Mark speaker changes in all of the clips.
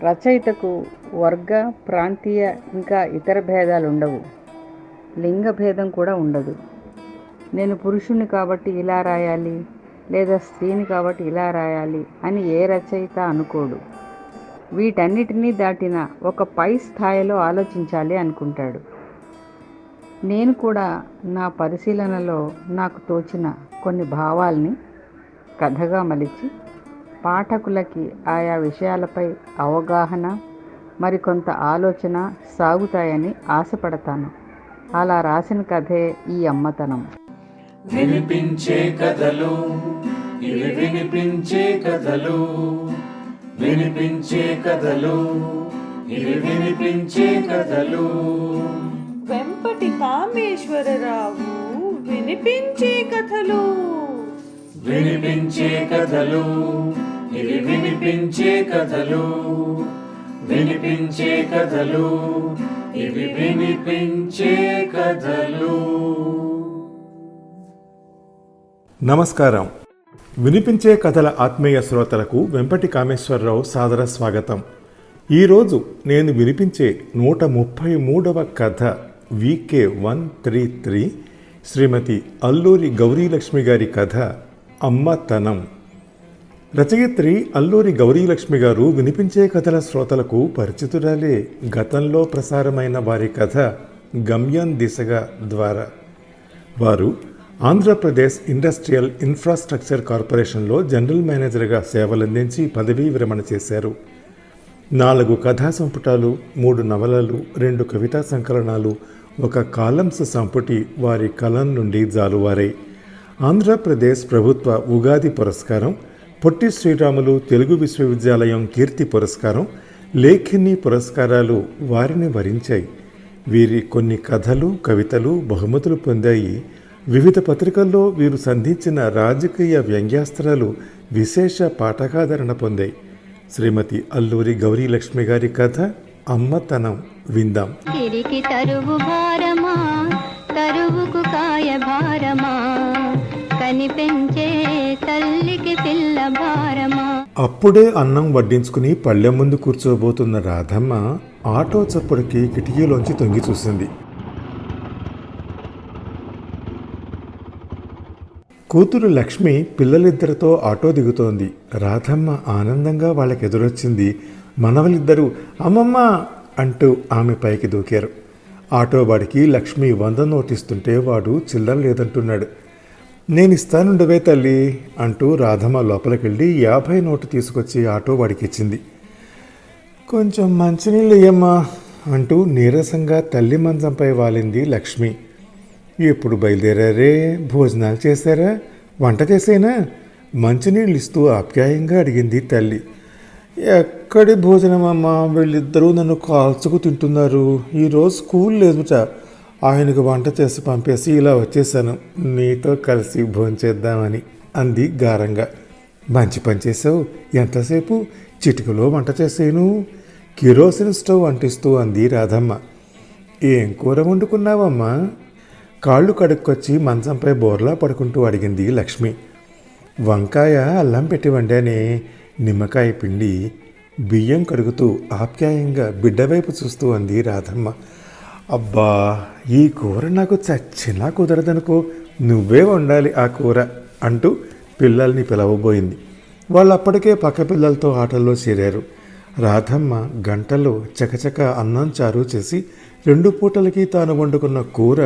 Speaker 1: రచయితకు వర్గ, ప్రాంతీయ ఇంకా ఇతర భేదాలు ఉండవు. లింగ భేదం కూడా ఉండదు. నేను పురుషుణ్ణి కాబట్టి ఇలా రాయాలి, లేదా స్త్రీని కాబట్టి ఇలా రాయాలి అని ఏ రచయిత అనుకోడు. వీటన్నిటినీ దాటిన ఒక పై స్థాయిలో ఆలోచించాలి అనుకుంటాడు. నేను కూడా నా పరిశీలనలో నాకు తోచిన కొన్ని భావాల్ని కథగా మలిచి పాఠకులకి ఆయా విషయాలపై అవగాహన, మరికొంత ఆలోచన సాగుతాయని ఆశపడతాను. అలా రాసిన కథే ఈ అమ్మతనం.
Speaker 2: వినిపించే కథలు ఇవి, వినిపించే కథలు, వినిపించే కథలు ఇవి, వినిపించే కథలు.
Speaker 3: వెంపటి కామేశ్వరరావు వినిపించే కథలు.
Speaker 2: వినిపించే కథలు ఇవి, వినిపించే కథలు, వినిపించే కథలు ఇవి, వినిపించే కథలు.
Speaker 4: నమస్కారం. వినిపించే కథల ఆత్మీయ శ్రోతలకు వెంపటి కామేశ్వరరావు సాదర స్వాగతం. ఈరోజు నేను వినిపించే 133వ కథ వీకే 133 శ్రీమతి అల్లూరి గౌరీలక్ష్మి గారి కథ అమ్మతనం. రచయిత్రి అల్లూరి గౌరీలక్ష్మి గారు వినిపించే కథల శ్రోతలకు పరిచితురాలే. గతంలో ప్రసారమైన వారి కథ గమ్యం దిశగా ద్వారా వారు ఆంధ్రప్రదేశ్ ఇండస్ట్రియల్ ఇన్ఫ్రాస్ట్రక్చర్ కార్పొరేషన్లో జనరల్ మేనేజర్గా సేవలందించి పదవీ విరమణ చేశారు. 4 కథా సంపుటాలు, 3 నవలలు, 2 కవితా సంకలనాలు, 1 కాలమ్స్ సంపుటి వారి కలం నుండి జాలువారాయి. ఆంధ్రప్రదేశ్ ప్రభుత్వ ఉగాది పురస్కారం, పొట్టి శ్రీరాములు తెలుగు విశ్వవిద్యాలయం కీర్తి పురస్కారం, లేఖిని పురస్కారాలు వారిని వరించాయి. వీరి కొన్ని కథలు, కవితలు బహుమతులు పొందాయి. వివిధ పత్రికల్లో వీరు సంధించిన రాజకీయ వ్యంగ్యాస్త్రాలు విశేష పాఠకాదరణ పొందాయి. శ్రీమతి అల్లూరి గౌరీలక్ష్మి గారి కథ అమ్మతనం విందాం.
Speaker 5: తరువు భారమా, తరువుకు కాయ భారమా, కనిపెంచే తల్లికి పిల్ల భారమా.
Speaker 4: అప్పుడే అన్నం వడ్డించుకుని పళ్ళెం ముందు కూర్చోబోతున్న రాధమ్మ ఆటో చప్పుడుకి కిటికీలోంచి తొంగి చూసింది. కూతురు లక్ష్మి పిల్లలిద్దరితో ఆటో దిగుతోంది. రాధమ్మ ఆనందంగా వాళ్ళకెదురొచ్చింది. మనవలిద్దరూ అమ్మమ్మ అంటూ ఆమె పైకి దూకారు. ఆటో వాడికి లక్ష్మి 100 నోటిస్తుంటే వాడు చిల్లర లేదంటున్నాడు. నేనిస్తానుండవే తల్లి అంటూ రాధమ్మ లోపలికెళ్ళి 50 నోటు తీసుకొచ్చి ఆటో వాడికి ఇచ్చింది. కొంచెం మంచినీళ్ళు ఇయ్యమ్మా అంటూ నీరసంగా తల్లి మంచంపై వాలింది లక్ష్మి. ఎప్పుడు బయలుదేరారే? భోజనాలు చేశారా? వంట చేసేనా? మంచినీళ్ళు ఇస్తూ ఆప్యాయంగా అడిగింది తల్లి. ఎక్కడి భోజనమమ్మా, వీళ్ళిద్దరూ నన్ను కాల్చుకు తింటున్నారు. ఈరోజు స్కూల్ లేదుట. ఆయనకు వంట చేసి పంపేసి ఇలా వచ్చేసాను నీతో కలిసి భోంచేద్దామని అంది గారంగా. మంచి పని చేసావు. ఎంతసేపు? చిటికలో వంట చేసేను. కిరోసిన్ స్టవ్ అంటిస్తూ అంది రాధమ్మ. ఏం కూర వండుకున్నావమ్మా? కాళ్ళు కడుక్కొచ్చి మంచంపై బోర్లా పడుకుంటూ అడిగింది లక్ష్మి. వంకాయ అల్లం పెట్టి వండానే. నిమ్మకాయ పిండి. బియ్యం కడుగుతూ ఆప్యాయంగా బిడ్డవైపు చూస్తూ అంది రాధమ్మ. అబ్బా, ఈ కూర నాకు చచ్చినా కుదరదనుకో, నువ్వే వండాలి ఆ కూర అంటూ పిల్లల్ని పిలవబోయింది. వాళ్ళు అప్పటికే పక్క పిల్లలతో ఆటల్లో చేరారు. రాధమ్మ గంటలో చకచక అన్నం చారు చేసి 2 పూటలకి తాను వండుకున్న కూర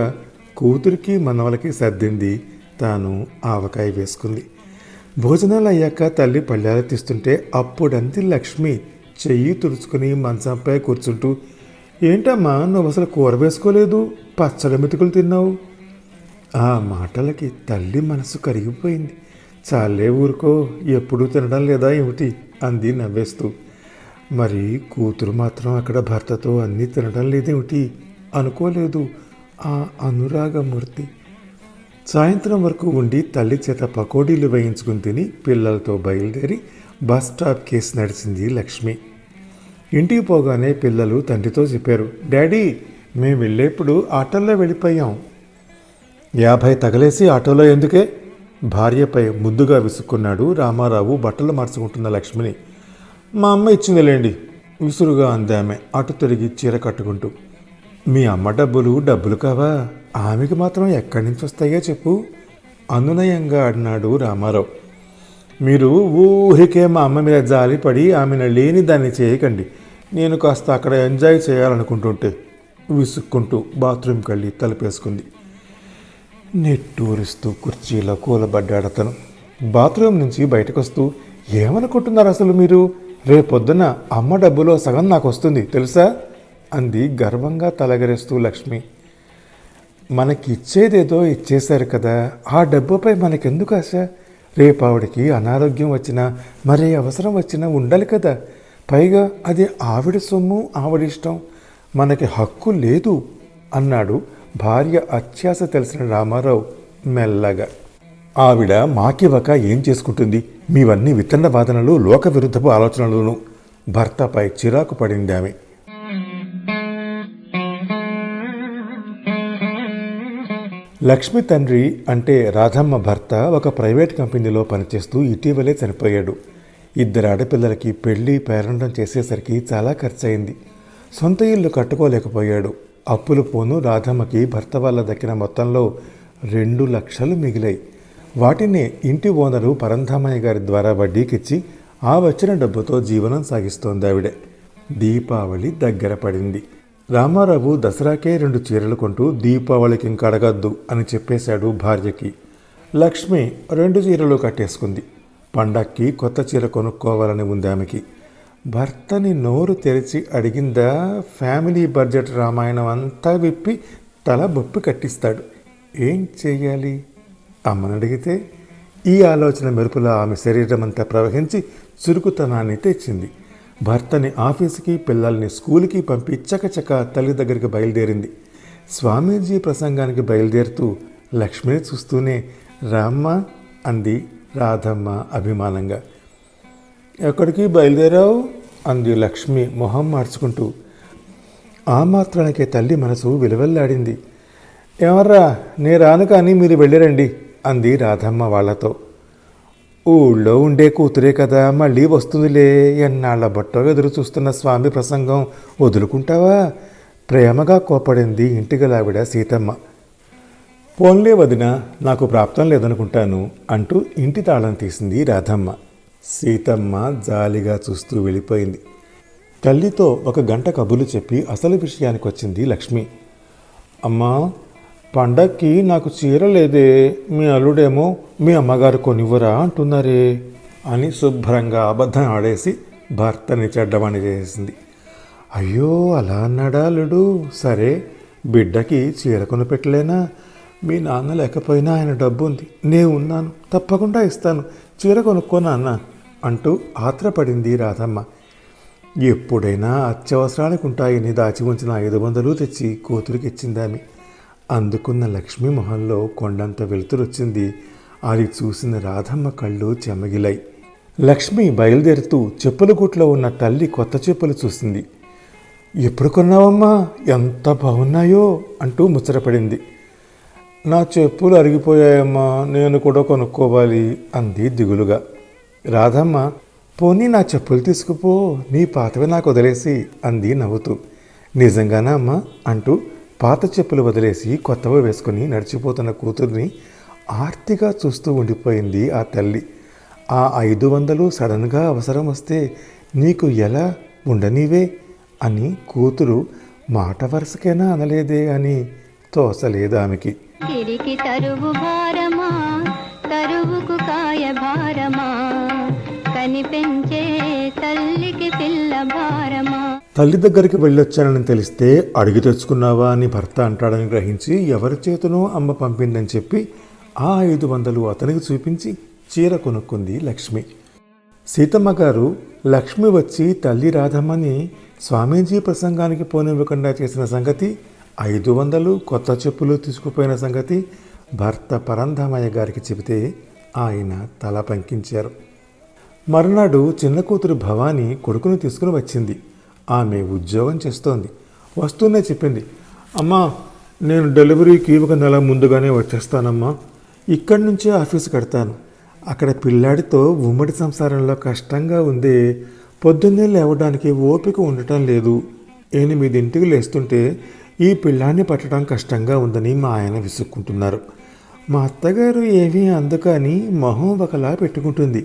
Speaker 4: కూతురికి మనవలకి సర్దింది. తాను ఆవకాయ వేసుకుంది. భోజనాలు అయ్యాక తల్లి పళ్ళాలు తీస్తుంటే అప్పుడంది లక్ష్మి చెయ్యి తుడుచుకుని మంచంపై కూర్చుంటూ, ఏంటమ్మా నువ్వు అసలు కూర వేసుకోలేదు, పచ్చడి మెతుకులు తిన్నావు. ఆ మాటలకి తల్లి మనసు కరిగిపోయింది. చాలే ఊరుకో, ఎప్పుడూ తినడం లేదా ఏమిటి అంది నవ్వేస్తూ. మరి కూతురు మాత్రం అక్కడ భర్తతో అన్నీ తినడం లేదేమిటి అనుకోలేదు ఆ అనురాగమూర్తి. సాయంత్రం వరకు ఉండి తల్లి చేత పకోడీలు వేయించుకుని తిని పిల్లలతో బయలుదేరి బస్ స్టాప్ కేసు నడిచింది లక్ష్మి. ఇంటికి పోగానే పిల్లలు తండ్రితో చెప్పారు, డాడీ మేము వెళ్ళేప్పుడు ఆటోలో వెళ్ళిపోయాం. 50 తగలేసి ఆటోలో ఎందుకే? భార్యపై ముద్దుగా విసుక్కున్నాడు రామారావు బట్టలు మార్చుకుంటున్న లక్ష్మిని. మా అమ్మ ఇచ్చిందిలేండి, విసురుగా అందామె అటు తిరిగి చీర కట్టుకుంటూ. మీ అమ్మ డబ్బులు కావా? ఆమెకి మాత్రం ఎక్కడి నుంచి వస్తాయో చెప్పు అనునయంగా అడినాడు రామారావు. మీరు ఊరికే మా అమ్మ మీద జాలిపడి ఆమెను లేని దాన్ని చేయకండి. నేను కాస్త అక్కడ ఎంజాయ్ చేయాలనుకుంటుంటే విసుక్కుంటూ బాత్రూమ్కి వెళ్ళి తలుపేసుకుంది. నెట్టూరిస్తూ కుర్చీలో కూలబడ్డాడతను. బాత్రూమ్ నుంచి బయటకు వస్తూ, ఏమనుకుంటున్నారు అసలు మీరు? రేపొద్దున అమ్మ డబ్బులో సగం నాకు వస్తుంది తెలుసా అంది గర్వంగా తలగరేస్తూ లక్ష్మి. మనకిచ్చేదేదో ఇచ్చేశారు కదా, ఆ డబ్బుపై మనకెందుకు ఆశ? రేపు ఆవిడకి అనారోగ్యం వచ్చినా మరే అవసరం వచ్చినా ఉండాలి కదా. పైగా అది ఆవిడ సొమ్ము, ఆవిడిష్టం, మనకి హక్కు లేదు అన్నాడు భార్య అత్యాశ తెలిసిన రామారావు మెల్లగా. ఆవిడ మాకివ్వక ఏం చేసుకుంటుంది? మీవన్నీ విత్తన వాదనలు, లోక విరుద్ధపు ఆలోచనలను. భర్తపై చిరాకు పడింది ఆమె. లక్ష్మి తండ్రి అంటే రాధమ్మ భర్త ఒక ప్రైవేట్ కంపెనీలో పనిచేస్తూ ఇటీవలే చనిపోయాడు. 2 ఆడపిల్లలకి పెళ్లి పేరంటం చేసేసరికి చాలా ఖర్చయింది. సొంత ఇల్లు కట్టుకోలేకపోయాడు. అప్పులు పోను రాధమ్మకి భర్త వల్ల దక్కిన మొత్తంలో 2 లక్షలు మిగిలాయి. వాటిని ఇంటి ఓనరు పరంధామయ్య గారి ద్వారా వడ్డీకిచ్చి ఆ వచ్చిన డబ్బుతో జీవనం సాగిస్తోంది ఆవిడ. దీపావళి దగ్గర పడింది. రామారావు దసరాకే 2 చీరలు కొంటూ దీపావళికి ఇంక అడగద్దు అని చెప్పేశాడు భార్యకి. లక్ష్మి 2 చీరలు కట్టేసుకుంది. పండక్కి కొత్త చీర కొనుక్కోవాలని ఉంది ఆమెకి. భర్తని నోరు తెరిచి అడిగిందా ఫ్యామిలీ బడ్జెట్ రామాయణం అంతా విప్పి తల బొప్పి కట్టిస్తాడు. ఏం చెయ్యాలి? అమ్మని అడిగితే ఈ ఆలోచన మెరుపులా ఆమె శరీరం అంతా ప్రవహించి చురుకుతనాన్ని తెచ్చింది. భర్తని ఆఫీసుకి, పిల్లల్ని స్కూల్కి పంపి చకచక తల్లి దగ్గరికి బయలుదేరింది. స్వామీజీ ప్రసంగానికి బయలుదేరుతూ లక్ష్మిని చూస్తూనే రామ్మ అంది రాధమ్మ అభిమానంగా. ఎక్కడికి బయలుదేరావు అంది లక్ష్మి మొహం మార్చుకుంటూ. ఆ మాత్రానికే తల్లి మనసు విలువెల్లాడింది. ఎవర్రా, నే రాను కానీ మీరు వెళ్ళిరండి అంది రాధమ్మ వాళ్లతో. ఊళ్ళో ఉండే కూతురే కదా, మళ్ళీ వస్తుందిలే, ఎన్నాళ్ల బట్టో ఎదురు చూస్తున్న స్వామి ప్రసంగం వదులుకుంటావా? ప్రేమగా కోపడింది ఇంటిగలావిడ సీతమ్మ. పోన్లే వదిన, నాకు ప్రాప్తం లేదనుకుంటాను అంటూ ఇంటి తాళం తీసింది రాధమ్మ. సీతమ్మ జాలిగా చూస్తూ వెళ్ళిపోయింది. తల్లితో 1 గంట కబుర్లు చెప్పి అసలు విషయానికి వచ్చింది లక్ష్మి. అమ్మా, పండక్కి నాకు చీర లేదే, మీ అల్లుడేమో మీ అమ్మగారు కొనివ్వరా అంటున్నారే అని శుభ్రంగా అబద్ధం ఆడేసి భర్తని చెడ్డవాణి చేసింది. అయ్యో, అలా అన్నాడా అల్లుడు? సరే, బిడ్డకి చీర కొనిపెట్టలేనా? మీ నాన్న లేకపోయినా ఆయన డబ్బు ఉంది, నేను ఉన్నాను, తప్పకుండా ఇస్తాను, చీర కొనుక్కోనా అన్న అంటూ ఆత్రపడింది రాధమ్మ. ఎప్పుడైనా అత్యవసరానికి ఉంటాయని దాచి ఉంచిన 500 తెచ్చి కూతురికి ఇచ్చిందామె. అందుకున్న లక్ష్మి మొహంలో కొండంత వెలుతురొచ్చింది. అది చూసిన రాధమ్మ కళ్ళు చెమ్మగిలాయి. లక్ష్మి బయలుదేరుతూ చెప్పుల గుట్లో ఉన్న తల్లి కొత్త చెప్పులు చూసింది. ఎప్పుడు కొన్నావమ్మా, ఎంత బాగున్నాయో అంటూ ముచ్చటపడింది. నా చెప్పులు అరిగిపోయాయమ్మా, నేను కూడా కొనుక్కోవాలి అంది దిగులుగా. రాధమ్మ, పోనీ నా చెప్పులు తీసుకుపో, నీ పాతవి నాకు వదిలేసి అంది నవ్వుతూ. నిజంగానా అమ్మా అంటూ పాత చెప్పులు వదిలేసి కొత్తవి వేసుకుని నడిచిపోతున్న కూతుర్ని ఆర్తిగా చూస్తూ ఉండిపోయింది ఆ తల్లి. ఆ 500 సడన్గా అవసరం వస్తే నీకు ఎలా ఉండనివే అని కూతురు మాట వరుసకైనా అనలేదే అని తోసలేదు ఆమెకి.
Speaker 5: తిరిగి తరువు భారమా, తరువుకు కాయ భారమా, కనిపెంచే తల్లికి పిల్ల భారమా.
Speaker 4: తల్లి దగ్గరికి వెళ్ళొచ్చానని తెలిస్తే అడిగి తెచ్చుకున్నావా అని భర్త అంటాడని గ్రహించి ఎవరి చేతనో అమ్మ పంపిందని చెప్పి ఆ 500 అతనికి చూపించి చీర కొనుక్కుంది లక్ష్మి. సీతమ్మ గారు లక్ష్మి వచ్చి తల్లి రాధమ్మని స్వామీజీ ప్రసంగానికి పోనివ్వకుండా చేసిన సంగతి, 500 కొత్త చెప్పులు తీసుకుపోయిన సంగతి భర్త పరంధామయ్య గారికి చెబితే ఆయన తల పంకించారు. మరునాడు చిన్న కూతురు భవాని కొడుకును తీసుకుని వచ్చింది. ఆమె ఉద్యోగం చేస్తోంది. వస్తూనే చెప్పింది, అమ్మా, నేను డెలివరీకి 1 నెల ముందుగానే వచ్చేస్తానమ్మా. ఇక్కడి నుంచే ఆఫీసు కడతాను. అక్కడ పిల్లాడితో ఉమ్మడి సంసారంలో కష్టంగా ఉంది. పొద్దున్నే లేవడానికి ఓపిక ఉండటం లేదు. 8ంటికి లేస్తుంటే ఈ పిల్లాన్ని పట్టడం కష్టంగా ఉందని మా ఆయన విసుక్కుంటున్నారు. మా అత్తగారు ఏమీ అందుకని మొహం ఒకలా పెట్టుకుంటుంది.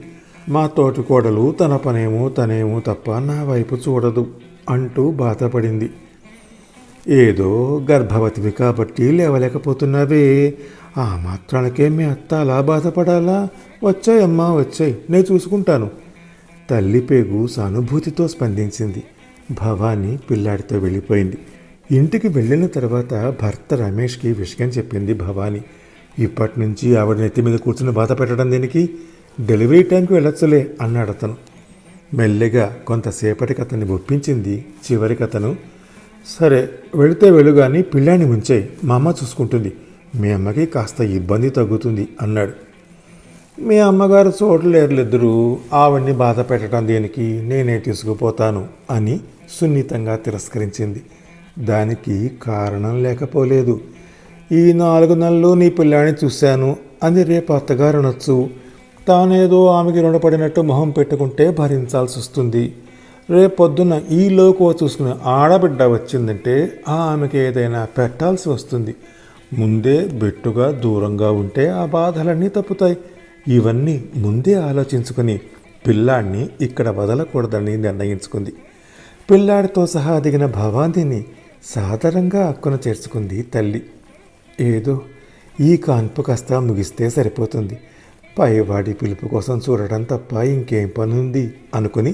Speaker 4: మా తోటికోడలు తన పనేమో తనేమో తప్ప నా వైపు చూడదు అంటూ బాధపడింది. ఏదో గర్భవతివి కాబట్టి లేవలేకపోతున్నావే, ఆ మాత్రానికే మీ అత్త అలా బాధపడాలా? వచ్చాయమ్మా వచ్చాయి, నేను చూసుకుంటాను. తల్లి పేగు సానుభూతితో స్పందించింది. భవాని పిల్లాడితో వెళ్ళిపోయింది. ఇంటికి వెళ్ళిన తర్వాత భర్త రమేష్కి విషయం చెప్పింది భవాని. ఇప్పటి నుంచి ఆవిడ నెత్తి మీద కూర్చుని బాధ పెట్టడం దేనికి, డెలివరీ టైంకి వెళ్ళొచ్చులే అన్నాడు అతను. మెల్లిగా కొంతసేపటికి అతన్ని ఒప్పించింది. చివరికి అతను, సరే వెళితే వెళ్ళు కానీ పిల్లాన్ని ఉంచేయి, మా అమ్మ చూసుకుంటుంది, మీ అమ్మకి కాస్త ఇబ్బంది తగ్గుతుంది అన్నాడు. మీ అమ్మగారు చూడలేరులిద్దరూ, ఆవిడ్ని బాధ పెట్టడం దేనికి, నేనే తీసుకుపోతాను అని సున్నితంగా తిరస్కరించింది. దానికి కారణం లేకపోలేదు. ఈ 4 నెలలు నీ పిల్లాన్ని చూశాను అని రేపు అత్తగారు అనొచ్చు. తానేదో ఆమెకి రుణపడినట్టు మొహం పెట్టుకుంటే భరించాల్సి వస్తుంది. రేపొద్దున ఈ లోకువ చూసుకునే ఆడబిడ్డ వచ్చిందంటే ఆమెకి ఏదైనా పెట్టాల్సి వస్తుంది. ముందే బెట్టుగా దూరంగా ఉంటే ఆ బాధలన్నీ తప్పుతాయి. ఇవన్నీ ముందే ఆలోచించుకొని పిల్లాడిని ఇక్కడ వదలకూడదని నిర్ణయించుకుంది. పిల్లాడితో సహా దిగిన భవానీని సాదరంగా అక్కున చేర్చుకుంది తల్లి. ఏదో ఈ కాన్పు కాస్త ముగిస్తే సరిపోతుంది, పైవాడి పిలుపు కోసం చూడటం తప్ప ఇంకేం పనుంది అనుకుని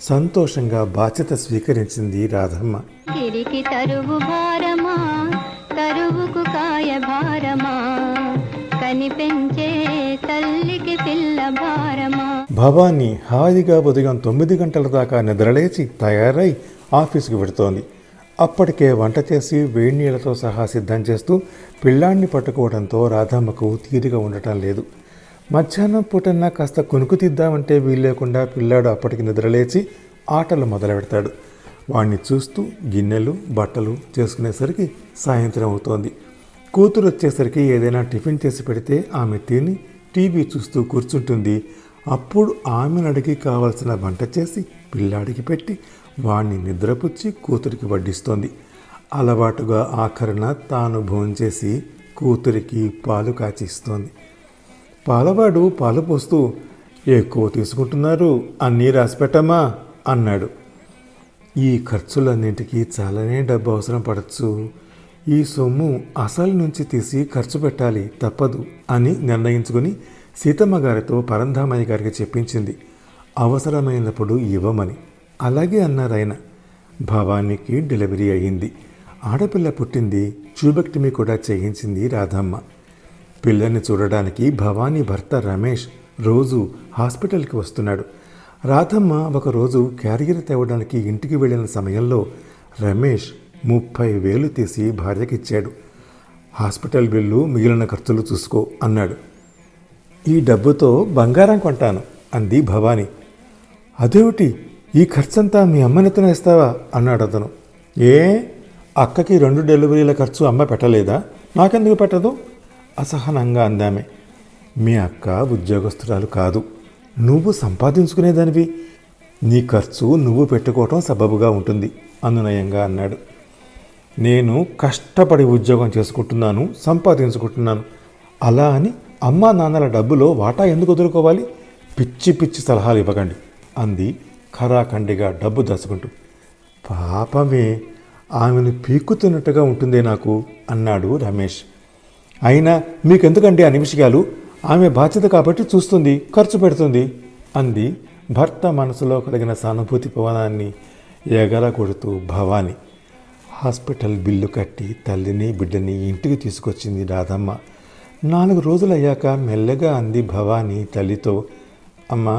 Speaker 4: సంతోషంగా బాధ్యత స్వీకరించింది రాధమ్మ.
Speaker 5: గిరికి తరువు భారమా, తరువుకు కాయ భారమా, కనిపెంచే తల్లికి పిల్ల భారమా.
Speaker 4: భవాని హాయిగా ఉదయం 9 గంటల దాకా నిద్రలేచి తయారై ఆఫీసుకు వెడుతోంది. అప్పటికే వంట చేసి వేడి నీళ్లతో సహా సిద్ధం చేస్తూ పిల్లాన్ని పట్టుకోవడంతో రాధమ్మకు తీరిగా ఉండటం లేదు. మధ్యాహ్నం పూటన్నా కాస్త కొనుక్కు తిద్దామంటే వీలు లేకుండా పిల్లాడు అప్పటికి నిద్రలేచి ఆటలు మొదలు పెడతాడు. వాణ్ణి చూస్తూ గిన్నెలు బట్టలు చేసుకునేసరికి సాయంత్రం అవుతోంది. కూతురు వచ్చేసరికి ఏదైనా టిఫిన్ చేసి పెడితే ఆమె తిని టీవీ చూస్తూ కూర్చుంటుంది. అప్పుడు ఆమెను అడిగి కావలసిన వంట చేసి పిల్లాడికి పెట్టి వాణ్ణి నిద్రపుచ్చి కూతురికి వడ్డిస్తోంది. అలవాటుగా ఆఖరణ తాను భోంచేసి కూతురికి పాలు కాచిస్తోంది. పాలవాడు పాలు పోస్తూ, ఎక్కువ తీసుకుంటున్నారు, అన్నీ రాసిపెట్టమ్మా అన్నాడు. ఈ ఖర్చులన్నింటికీ చాలానే డబ్బు అవసరం పడచ్చు, ఈ సొమ్ము అసలు నుంచి తీసి ఖర్చు పెట్టాలి, తప్పదు అని నిర్ణయించుకుని సీతమ్మ గారితో పరంధామయ్య గారికి చెప్పించింది, అవసరమైనప్పుడు ఇవ్వమని. అలాగే అన్నారాయన. భవానీకి డెలివరీ అయ్యింది. ఆడపిల్ల పుట్టింది. ట్యూబెక్టమీ కూడా చేయించింది రాధమ్మ. పిల్లని చూడడానికి భవానీ భర్త రమేష్ రోజు హాస్పిటల్కి వస్తున్నాడు. రాధమ్మ ఒకరోజు క్యారియర్ తేవడానికి ఇంటికి వెళ్ళిన సమయంలో రమేష్ 30,000 తీసి భార్యకిచ్చాడు. హాస్పిటల్ బిల్లు మిగిలిన ఖర్చులు చూసుకో అన్నాడు. ఈ డబ్బుతో బంగారం కొంటాను అంది భవానీ. అదేమిటి, ఈ ఖర్చంతా మీ అమ్మనెత్తున ఇస్తావా అన్నాడు అతను. ఏ, అక్కకి 2 డెలివరీల ఖర్చు అమ్మ పెట్టలేదా, నాకెందుకు పెట్టదు అసహనంగా అందామె. మీ అక్క ఉద్యోగస్తురాలు కాదు, నువ్వు సంపాదించుకునేదానివి, నీ ఖర్చు నువ్వు పెట్టుకోవటం సబబుగా ఉంటుంది అనునయంగా అన్నాడు. నేను కష్టపడి ఉద్యోగం చేసుకుంటున్నాను, సంపాదించుకుంటున్నాను, అలా అని అమ్మా నాన్నల డబ్బులో వాటా ఎందుకు వదులుకోవాలి, పిచ్చి పిచ్చి సలహాలు ఇవ్వకండి అంది ఖరాఖండిగా డబ్బు దాచుకుంటూ. పాపమే, ఆమెను పీక్కుతున్నట్టుగా ఉంటుందే నాకు అన్నాడు రమేష్. అయినా మీకెందుకండి అన్ని విషయాలు, ఆమె బాధ్యత కాబట్టి చూస్తుంది, ఖర్చు పెడుతుంది అంది భర్త మనసులో కలిగిన సానుభూతి పవనాన్ని ఎగరగొడుతూ భవాని. హాస్పిటల్ బిల్లు కట్టి తల్లిని బిడ్డని ఇంటికి తీసుకొచ్చింది రాధమ్మ. 4 రోజులయ్యాక మెల్లగా అంది భవాని తల్లితో, అమ్మా,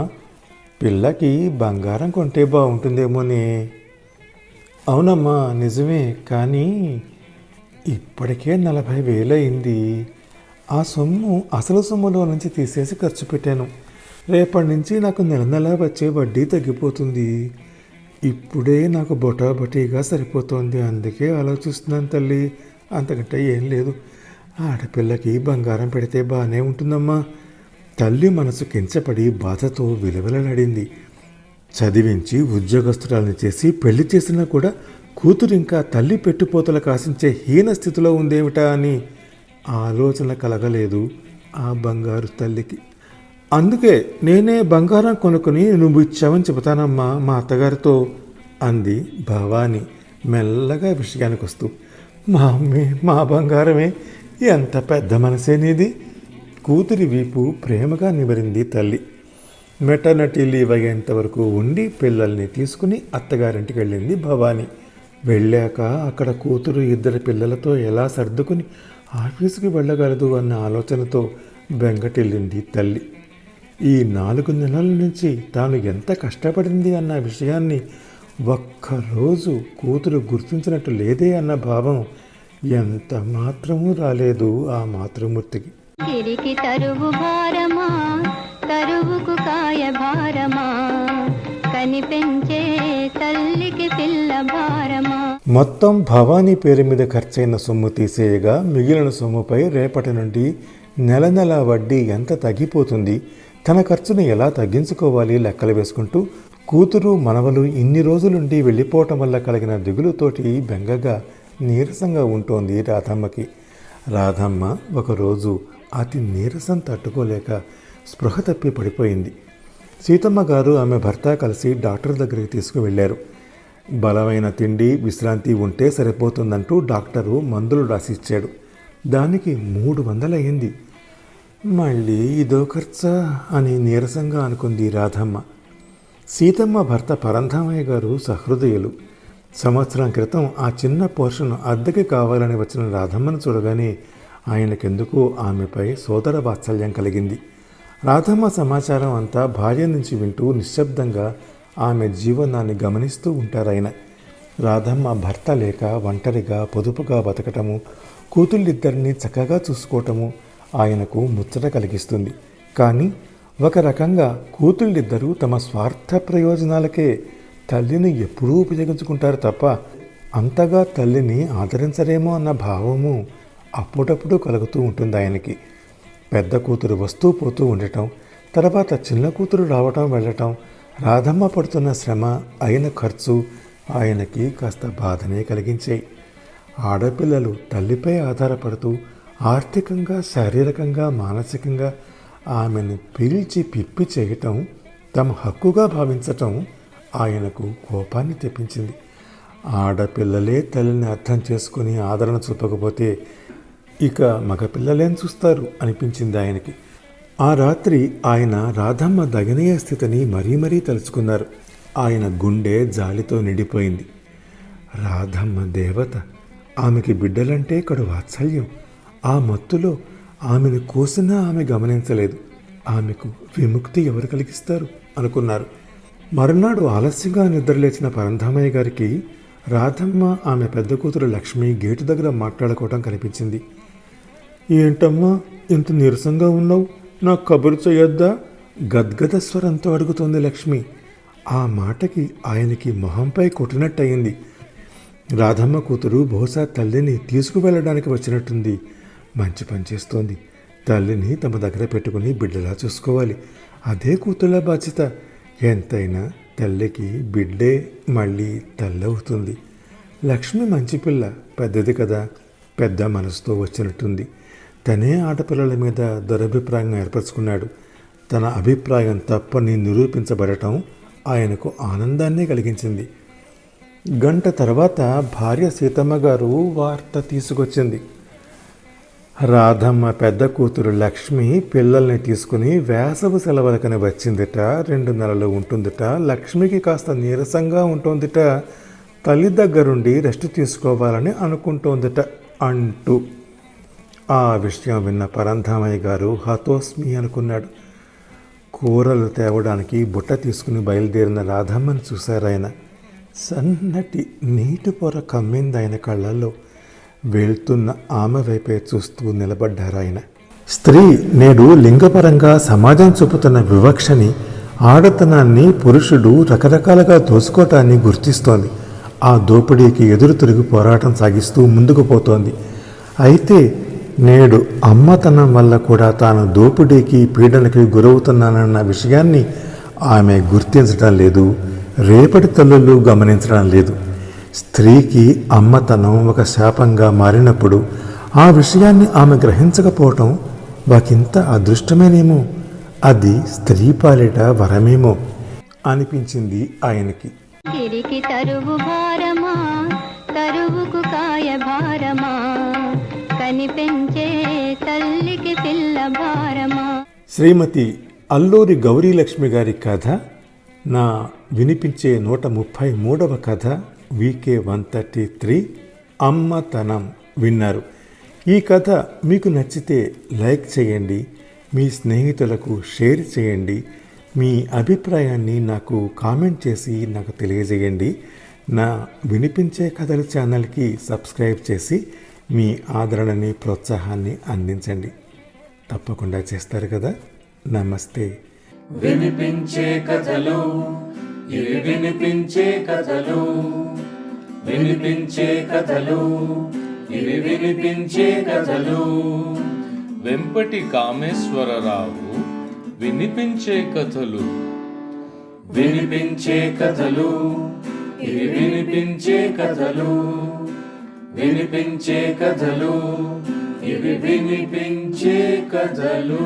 Speaker 4: పిల్లకి బంగారం కొంటే బాగుంటుందేమోనే. అవునమ్మా నిజమే, కానీ ఇప్పటికే 40,000 అయింది. ఆ సొమ్ము అసలు సొమ్ములో నుంచి తీసేసి ఖర్చు పెట్టాను. రేపటి నుంచి నాకు నెల నెల వచ్చే వడ్డీ తగ్గిపోతుంది. ఇప్పుడే నాకు బొటాబొటీగా సరిపోతుంది, అందుకే ఆలోచిస్తున్నాను తల్లి, అంతకంటే ఏం లేదు. ఆడపిల్లకి బంగారం పెడితే బాగానే ఉంటుందమ్మా. తల్లి మనసు కించపడి బాధతో విలవిలలాడింది. చదివించి ఉద్యోగస్తురాలని చేసి పెళ్లి చేసినా కూడా కూతురు ఇంకా తల్లి పెట్టుపోతలకు ఆశించే హీన స్థితిలో ఉందేమిటా అని ఆలోచన కలగలేదు ఆ బంగారు తల్లికి. అందుకే నేనే బంగారం కొనుక్కుని నువ్వు ఇచ్చావని చెబుతానమ్మా మా అత్తగారితో అంది భవాని మెల్లగా విషయానికి వస్తూ. మా అమ్మే, మా బంగారమే, ఎంత పెద్ద మనసే నీది. కూతురి వీపు ప్రేమగా నివరింది తల్లి. మెటర్నిటీ లీవ్ అయ్యేంత వరకు ఉండి పిల్లల్ని తీసుకుని అత్తగారింటికి వెళ్ళింది భవాని. వెళ్ళాక అక్కడ కూతురు 2 పిల్లలతో ఎలా సర్దుకుని ఆఫీసుకి వెళ్ళగలదు అన్న ఆలోచనతో బెంగటిల్లింది తల్లి. ఈ 4 నెలల నుంచి తాను ఎంత కష్టపడింది అన్న విషయాన్ని ఒక్కరోజు కూతురు గుర్తించినట్టు లేదే అన్న భావం ఎంత మాత్రమూ రాలేదు ఆ మాతృమూర్తికి.
Speaker 5: సిరికి తరువు భారమా, తరువుకు కాయ భారమా, కనిపెంచే తల్లికి పిల్ల భారమా.
Speaker 4: మొత్తం భవానీ పేరు మీద ఖర్చైన సొమ్ము తీసేయగా మిగిలిన సొమ్ముపై రేపటి నుండి నెల నెల వడ్డీ ఎంత తగ్గిపోతుంది, తన ఖర్చును ఎలా తగ్గించుకోవాలి లెక్కలు వేసుకుంటూ కూతురు మనవలు ఇన్ని రోజులుండి వెళ్ళిపోవటం వల్ల కలిగిన దిగులుతోటి బెంగగా నీరసంగా ఉంటోంది రాధమ్మకి. రాధమ్మ ఒకరోజు అతి నీరసం తట్టుకోలేక స్పృహ తప్పి పడిపోయింది. సీతమ్మ గారు ఆమె భర్త కలిసి డాక్టర్ దగ్గరికి తీసుకువెళ్ళారు. బలమైన తిండి విశ్రాంతి ఉంటే సరిపోతుందంటూ డాక్టరు మందులు రాసిచ్చాడు. దానికి 300 అయింది. మళ్ళీ ఇదో ఖర్చా అని నీరసంగా అనుకుంది రాధమ్మ. సీతమ్మ భర్త పరంధామయ్య గారు సహృదయులు. సంవత్సరం క్రితం ఆ చిన్న పోర్షన్ అద్దెకి కావాలని వచ్చిన రాధమ్మను చూడగానే ఆయనకెందుకు ఆమెపై సోదర వాత్సల్యం కలిగింది. రాధమ్మ సమాచారం అంతా భార్య నుంచి వింటూ నిశ్శబ్దంగా ఆమె జీవనాన్ని గమనిస్తూ ఉంటారాయన. రాధమ్మ భర్త లేక ఒంటరిగా పొదుపుగా బతకటము, కూతుళ్ళిద్దరినీ చక్కగా చూసుకోవటము ఆయనకు ముచ్చట కలిగిస్తుంది. కానీ ఒక రకంగా కూతుళ్ళిద్దరూ తమ స్వార్థ ప్రయోజనాలకే తల్లిని ఎప్పుడూ ఉపయోగించుకుంటారు తప్ప అంతగా తల్లిని ఆదరించరేమో అన్న భావము అప్పుడప్పుడు కలుగుతూ ఉంటుంది ఆయనకి. పెద్ద కూతురు వస్తూ పోతూ ఉండటం, తర్వాత చిన్న కూతురు రావటం వెళ్ళటం, రాధమ్మ పడుతున్న శ్రమ, అయిన ఖర్చు ఆయనకి కాస్త బాధనే కలిగించాయి. ఆడపిల్లలు తల్లిపై ఆధారపడుతూ ఆర్థికంగా, శారీరకంగా, మానసికంగా ఆమెను పీల్చి పిప్పి చేయటం, తమ హక్కుగా భావించటం ఆయనకు కోపాన్ని తెప్పించింది. ఆడపిల్లలే తల్లిని అర్థం చేసుకుని ఆదరణ చూపకపోతే ఇక మగపిల్లలేం చూస్తారు అనిపించింది ఆయనకి. ఆ రాత్రి ఆయన రాధమ్మ దయనీయ స్థితిని మరీ మరీ తలుచుకున్నారు. ఆయన గుండె జాలితో నిండిపోయింది. రాధమ్మ దేవత, ఆమెకి బిడ్డలంటే కడు వాత్సల్యం. ఆ మత్తులో ఆమెను కోసినా ఆమె గమనించలేదు. ఆమెకు విముక్తి ఎవరు కలిగిస్తారు అనుకున్నారు. మరునాడు ఆలస్యంగా నిద్రలేచిన పరంధామయ్య గారికి రాధమ్మ ఆమె పెద్ద కూతురు లక్ష్మి గేటు దగ్గర మాట్లాడుకోవటం కనిపించింది. ఏంటమ్మా ఇంత నీరసంగా ఉన్నావు, నాకు కబురు చేయొద్దా? గద్గద స్వరంతో అడుగుతోంది లక్ష్మి. ఆ మాటకి ఆయనకి మొహంపై కొట్టినట్టయింది. రాధమ్మ కూతురు బహుశా తల్లిని తీసుకువెళ్ళడానికి వచ్చినట్టుంది. మంచి పని చేస్తోంది. తల్లిని తమ దగ్గర పెట్టుకుని బిడ్డలా చూసుకోవాలి. అదే కూతుళ్ళ బాధ్యత. ఎంతైనా తల్లికి బిడ్డే మళ్ళీ తల్లి అవుతుంది. లక్ష్మి మంచి పిల్ల, పెద్దది కదా, పెద్ద మనసుతో వచ్చినట్టుంది. తనే ఆడపిల్లల మీద దురభిప్రాయం ఏర్పరచుకున్నాడు. తన అభిప్రాయం తప్పని నిరూపించబడటం ఆయనకు ఆనందాన్ని కలిగించింది. గంట తర్వాత భార్య సీతమ్మ గారు వార్త తీసుకొచ్చింది. రాధమ్మ పెద్ద కూతురు లక్ష్మి పిల్లల్ని తీసుకుని వేసవి సెలవులకని వచ్చిందిట. 2 నెలలు ఉంటుందిట. లక్ష్మికి కాస్త నీరసంగా ఉంటుందిట. తల్లి దగ్గరుండి రెస్ట్ తీసుకోవాలని అనుకుంటోందిట అంటూ. ఆ విషయం విన్న పరంధామయ్య గారు హతోస్మి అనుకున్నాడు. కూరలు తేవడానికి బుట్ట తీసుకుని బయలుదేరిన రాధమ్మని చూశారాయన. సన్నటి నీటి పొర కమ్మింది ఆయన కళ్ళల్లో. వెళ్తున్న ఆమె వైపే చూస్తూ నిలబడ్డారాయన. స్త్రీ నేడు లింగపరంగా సమాజం చూపుతున్న వివక్షని, ఆడతనాన్ని పురుషుడు రకరకాలుగా దోచుకోవటాన్ని గుర్తిస్తోంది. ఆ దోపిడీకి ఎదురు తిరిగి పోరాటం సాగిస్తూ ముందుకు పోతోంది. అయితే నేడు అమ్మతనం వల్ల కూడా తాను దోపిడీకి, పీడనకి గురవుతున్నానన్న విషయాన్ని ఆమె గుర్తించడం లేదు, రేపటి తల్లులు గమనించడం లేదు. స్త్రీకి అమ్మతనం ఒక శాపంగా మారినప్పుడు ఆ విషయాన్ని ఆమె గ్రహించకపోవటం వాకింత అదృష్టమేనేమో, అది స్త్రీ పాలిట వరమేమో అనిపించింది ఆయనకి.
Speaker 5: గిరికి తరువు భారమా, తరువుకు కాయ భారమా, కనిపెంచే తల్లికి పిల్ల భారమా.
Speaker 4: శ్రీమతి అల్లూరి గౌరీలక్ష్మి గారి కథ నా వినిపించే 133వ కథ వీకే 133 అమ్మతనం విన్నారు. ఈ కథ మీకు నచ్చితే లైక్ చేయండి, మీ స్నేహితులకు షేర్ చేయండి, మీ అభిప్రాయాన్ని నాకు కామెంట్ చేసి నాకు తెలియజేయండి. నా వినిపించే కథల ఛానల్కి సబ్స్క్రైబ్ చేసి మీ ఆదరణని ప్రోత్సాహాన్ని అందించండి. తప్పకుండా చేస్తారు కదా. నమస్తే.
Speaker 2: వినిపించే కథలు, ఇవి వినిపించే కథలు, వినిపించే కథలు, ఇవి వినిపించే కథలు.
Speaker 6: వెంపటి కామేశ్వరరావు వినిపించే కథలు.
Speaker 2: వినిపించే కథలు, ఇవి వినిపించే కథలు, వినిపించే కథలు, ఇవి వినిపించే కథలు.